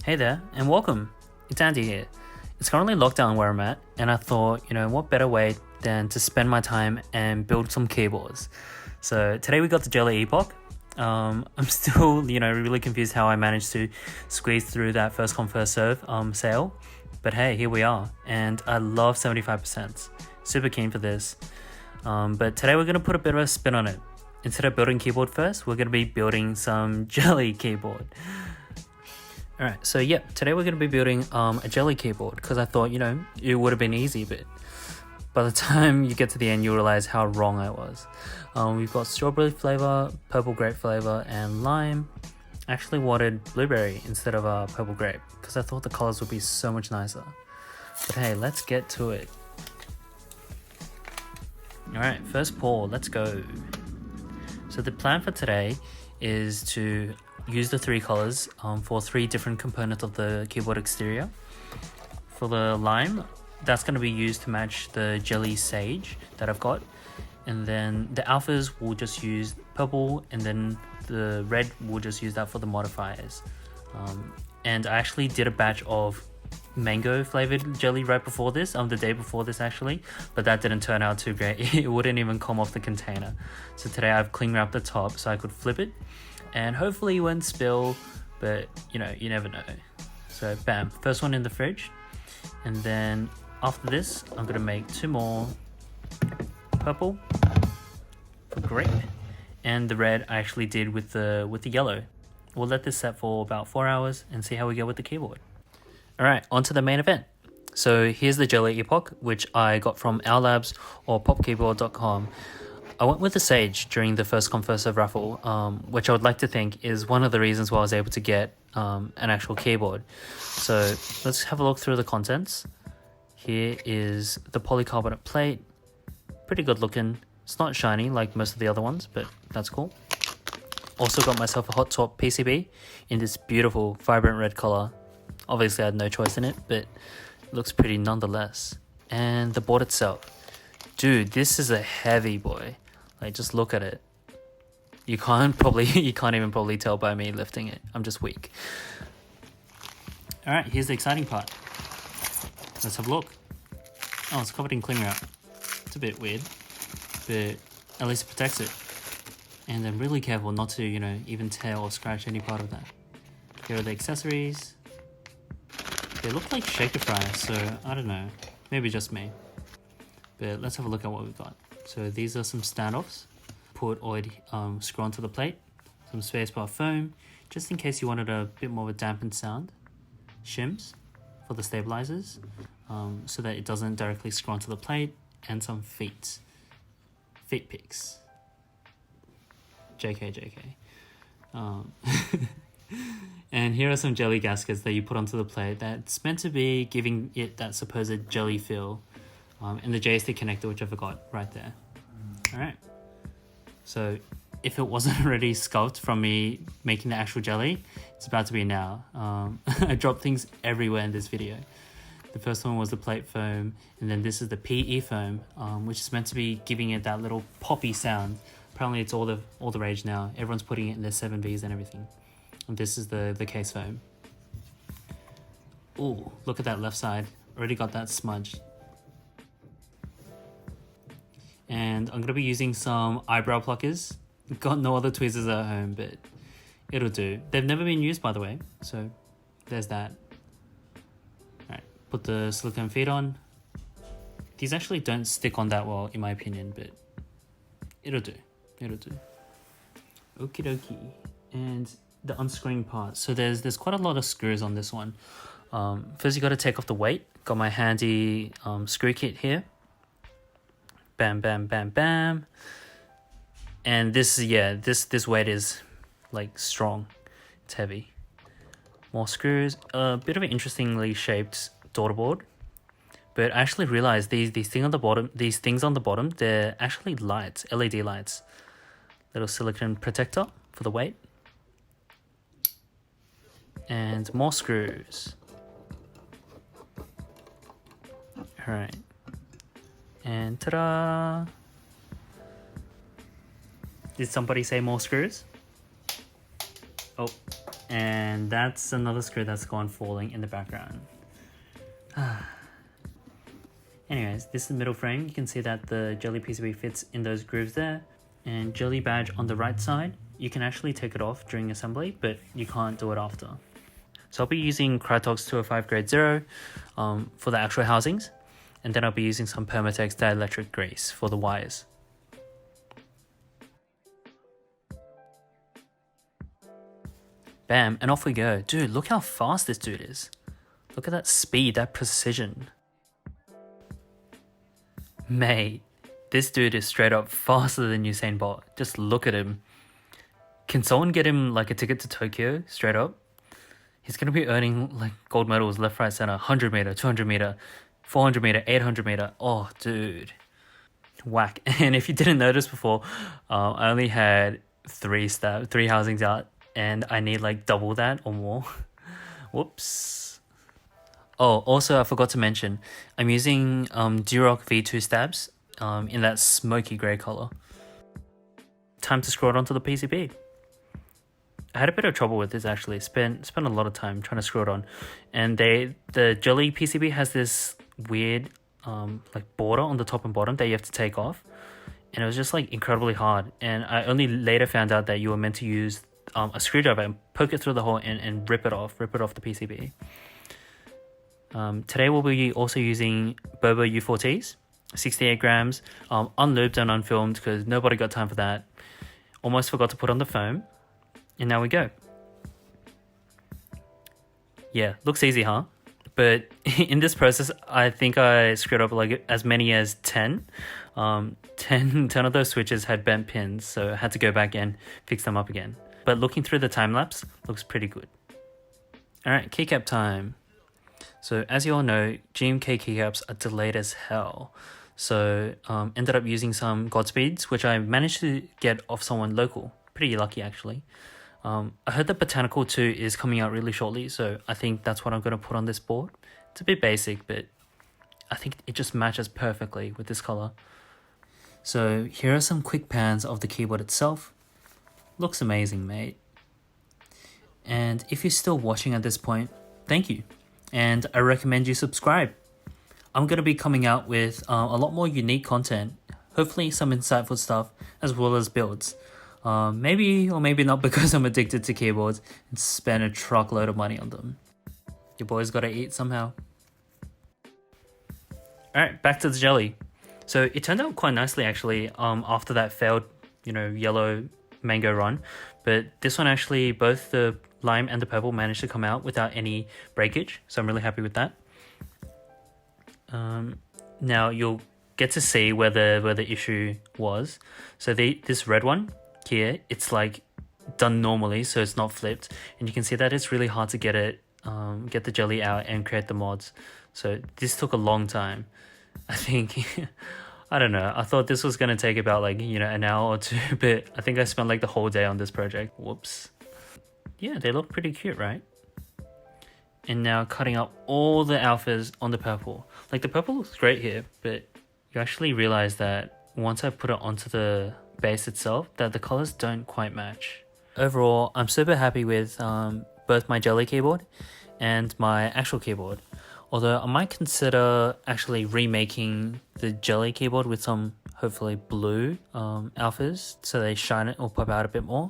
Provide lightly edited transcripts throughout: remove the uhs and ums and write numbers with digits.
Hey there, and welcome. It's Andy here. It's currently lockdown where I'm at, and I thought, what better way than to spend my time and build some keyboards. So today we got the Jelly Epoch. I'm still, really confused how I managed to squeeze through that first come first serve sale. But hey, here we are, and I love 75%. Super keen for this. But today we're going to put a bit of a spin on it. Instead of building keyboard first, we're going to be building some jelly keyboard. Alright, so today we're going to be building a jelly keyboard because I thought, it would have been easy, but by the time you get to the end, you realize how wrong I was. We've got strawberry flavor, purple grape flavor, and lime. I actually wanted blueberry instead of purple grape because I thought the colors would be so much nicer. But hey, let's get to it. Alright, first pour, let's go. So the plan for today is to use the three colors for three different components of the keyboard exterior. For the lime, that's going to be used to match the jelly sage that I've got. And then the alphas will just use purple, and then the red will just use that for the modifiers. And I actually did a batch of mango flavored jelly right before this, the day before this actually, but that didn't turn out too great. It wouldn't even come off the container. So today I've cling wrapped the top so I could flip it, and hopefully it won't spill, but you never know. So bam, first one in the fridge, and then after this I'm gonna make two more purple for grape, and the red I actually did with the yellow. We'll let this set for about 4 hours and see how we go with the keyboard. Alright, on to the main event. So here's the Jelly Epoch, which I got from Our Labs or popkeyboard.com. I went with the Sage during the first come first serve raffle, which I would like to think is one of the reasons why I was able to get an actual keyboard. So let's have a look through the contents. Here is the polycarbonate plate. Pretty good looking. It's not shiny like most of the other ones, but that's cool. Also got myself a hot top PCB in this beautiful vibrant red color. Obviously I had no choice in it, but it looks pretty nonetheless. And the board itself. Dude, this is a heavy boy. Like, just look at it. You can't even probably tell by me lifting it. I'm just weak. Alright, here's the exciting part. Let's have a look. Oh, it's covered in cling wrap. It's a bit weird, but at least it protects it. And I'm really careful not to, even tear or scratch any part of that. Here are the accessories. They look like shaker fries, so I don't know. Maybe just me. But let's have a look at what we've got. So these are some standoffs. Put oil screw onto the plate. Some spacebar foam, just in case you wanted a bit more of a dampened sound. Shims for the stabilizers, so that it doesn't directly screw onto the plate. And some feet picks. JK. And here are some jelly gaskets that you put onto the plate that's meant to be giving it that supposed jelly feel. And the JST connector, which I forgot right there. Alright. So if it wasn't already sculpted from me making the actual jelly, it's about to be now. I dropped things everywhere in this video. The first one was the plate foam, and then this is the PE foam, which is meant to be giving it that little poppy sound. Apparently it's all the rage now. Everyone's putting it in their 7Bs and everything. And this is the case foam. Ooh, look at that left side. Already got that smudged. And I'm going to be using some eyebrow pluckers. Got no other tweezers at home, but it'll do. They've never been used, by the way, so there's that. Alright, put the silicone feet on. These actually don't stick on that well, in my opinion, but it'll do. Okie dokie. And the unscrewing part. So there's quite a lot of screws on this one. First you got to take off the weight. Got my handy screw kit here. Bam, bam, bam, bam. And this weight is like strong. It's heavy. More screws. A bit of an interestingly shaped daughter board. But I actually realized these things on the bottom, they're actually lights, LED lights. Little silicone protector for the weight. And more screws. Alright. And ta-da! Did somebody say more screws? Oh, And that's another screw that's gone falling in the background. Anyways, this is the middle frame. You can see that the jelly PCB fits in those grooves there. And jelly badge on the right side, you can actually take it off during assembly, but you can't do it after. So I'll be using Krytox 205 grade 0 for the actual housings. And then I'll be using some Permatex Dielectric Grease for the wires. Bam, and off we go. Dude, look how fast this dude is. Look at that speed, that precision. Mate, this dude is straight up faster than Usain Bolt. Just look at him. Can someone get him like a ticket to Tokyo, straight up? He's gonna be earning like gold medals left, right, center. 100 meter, 200 meter, 400 meter, 800 meter. Oh, dude. Whack. And if you didn't notice before, I only had three housings out, and I need like double that or more. Whoops. Oh, also I forgot to mention, I'm using Durock V2 Stabs in that smoky grey color. Time to screw it onto the PCB. I had a bit of trouble with this actually. Spent a lot of time trying to screw it on, and the jelly PCB has this weird like border on the top and bottom that you have to take off, and it was just like incredibly hard. And I only later found out that you were meant to use a screwdriver and poke it through the hole and rip it off the PCB. Today we'll be also using Boba U4Ts, 68 grams, unlubed and unfilmed because nobody got time for that. Almost forgot to put on the foam. And now we go. Yeah, looks easy, huh? But in this process, I think I screwed up like as many as 10. 10 of those switches had bent pins, so I had to go back and fix them up again. But looking through the time lapse, looks pretty good. Alright, keycap time. So as you all know, GMK keycaps are delayed as hell. So ended up using some Godspeeds, which I managed to get off someone local. Pretty lucky actually. I heard the Botanical 2 is coming out really shortly, so I think that's what I'm going to put on this board. It's a bit basic, but I think it just matches perfectly with this color. So here are some quick pans of the keyboard itself. Looks amazing, mate. And if you're still watching at this point, thank you. And I recommend you subscribe. I'm going to be coming out with a lot more unique content, hopefully some insightful stuff, as well as builds. Maybe or maybe not because I'm addicted to keyboards and spend a truckload of money on them. Your boy's gotta eat somehow. Alright, back to the jelly. So it turned out quite nicely actually after that failed, yellow mango run. But this one actually, both the lime and the purple managed to come out without any breakage. So I'm really happy with that. Now you'll get to see where the issue was. So this red one here, it's like done normally, so it's not flipped, and you can see that it's really hard to get the jelly out and create the mods. So this took a long time. I think I don't know, I thought this was gonna take about like an hour or two, but I think I spent like the whole day on this project. Whoops. Yeah, they look pretty cute, right? And now cutting up all the alphas on the purple. Like the purple looks great here, but you actually realize that once I put it onto the base itself, that the colors don't quite match. Overall, I'm super happy with both my jelly keyboard and my actual keyboard. Although I might consider actually remaking the jelly keyboard with some hopefully blue alphas so they shine it or pop out a bit more.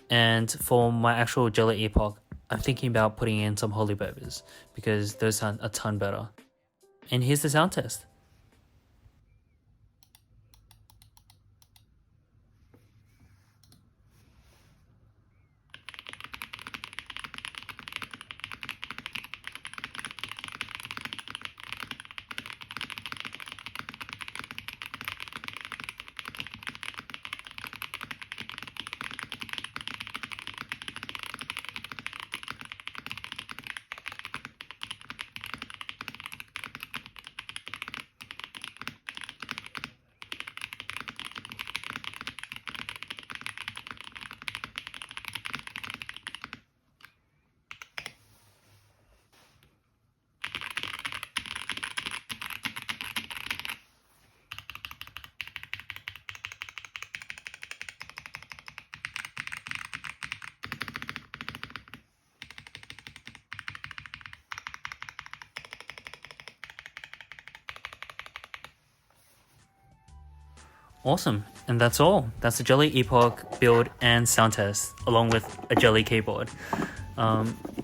And for my actual jelly Epoch, I'm thinking about putting in some holy bobas because those sound a ton better. And here's the sound test. Awesome. And that's all. That's the Jelly Epoch build and sound test, along with a Jelly keyboard.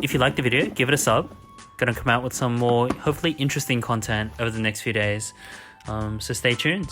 If you liked the video, give it a sub. Gonna come out with some more, hopefully interesting content over the next few days. So stay tuned.